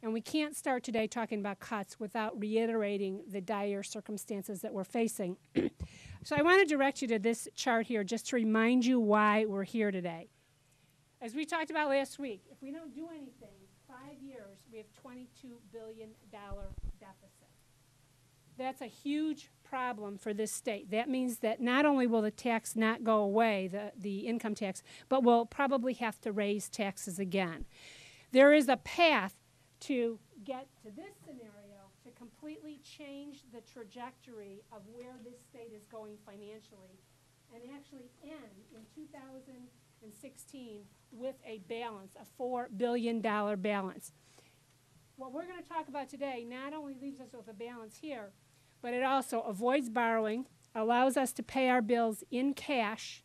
And we can't start today talking about cuts without reiterating the dire circumstances that we're facing. So I want to direct you to this chart here just to remind you why we're here today. As we talked about last week, if we don't do anything, 5 years, we have $22 billion deficit. That's a huge problem for this state. That means that not only will the tax not go away, the income tax, but we'll probably have to raise taxes again. There is a path to get to this scenario to completely change the trajectory of where this state is going financially and actually end in 2016 with a balance, a $4 billion balance. What we're going to talk about today not only leaves us with a balance here, but it also avoids borrowing, allows us to pay our bills in cash,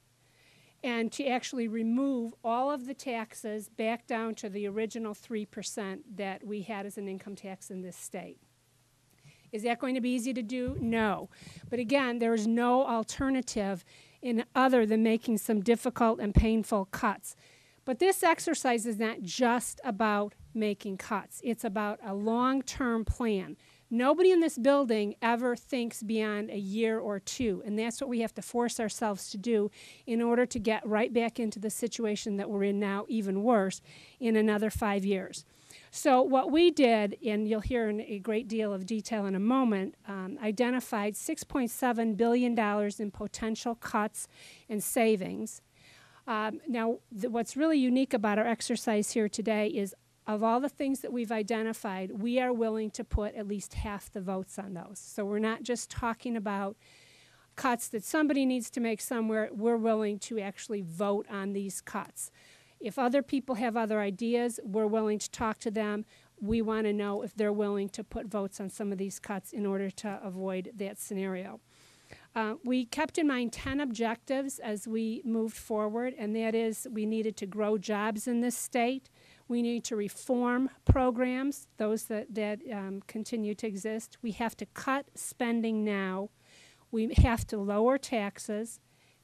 and to actually remove all of the taxes back down to the original 3% that we had as an income tax in this state. Is that going to be easy to do? No. But again, there is no alternative other than making some difficult and painful cuts. But this exercise is not just about making cuts. It's about a long-term plan. Nobody in this building ever thinks beyond a year or two, and that's what we have to force ourselves to do in order to get right back into the situation that we're in now, even worse, in another 5 years. So what we did, and you'll hear in a great deal of detail in a moment, identified $6.7 billion in potential cuts and savings. Now, what's really unique about our exercise here today is of all the things that we've identified, we are willing to put at least half the votes on those. So we're not just talking about cuts that somebody needs to make somewhere. We're willing to actually vote on these cuts. If other people have other ideas, we're willing to talk to them. We want to know if they're willing to put votes on some of these cuts in order to avoid that scenario. We kept in mind 10 objectives as we moved forward, and that is we needed to grow jobs in this state. We need to reform programs, those that continue to exist. We have to cut spending now. We have to lower taxes,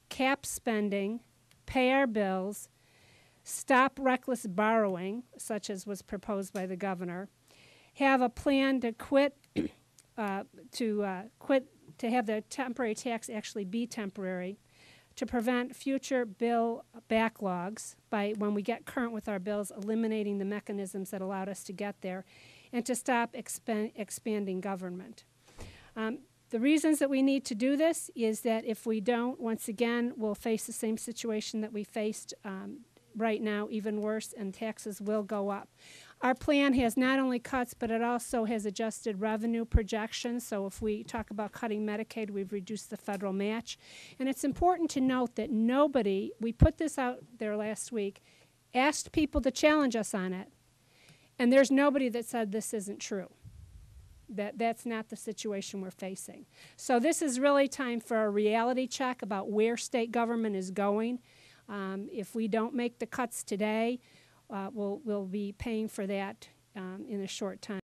cap spending, pay our bills, stop reckless borrowing, such as was proposed by the governor, have a plan to to have the temporary tax actually be temporary, to prevent future bill backlogs by, when we get current with our bills, eliminating the mechanisms that allowed us to get there, and to stop expanding government. The reasons that we need to do this is that if we don't, once again, we'll face the same situation that we faced right now, even worse, and taxes will go up. Our plan has not only cuts, but it also has adjusted revenue projections. So if we talk about cutting Medicaid, we've reduced the federal match. And it's important to note that nobody, we put this out there last week, asked people to challenge us on it, and there's nobody that said this isn't true. That's not the situation we're facing. So this is really time for a reality check about where state government is going. If we don't make the cuts today, we'll be paying for that in a short time.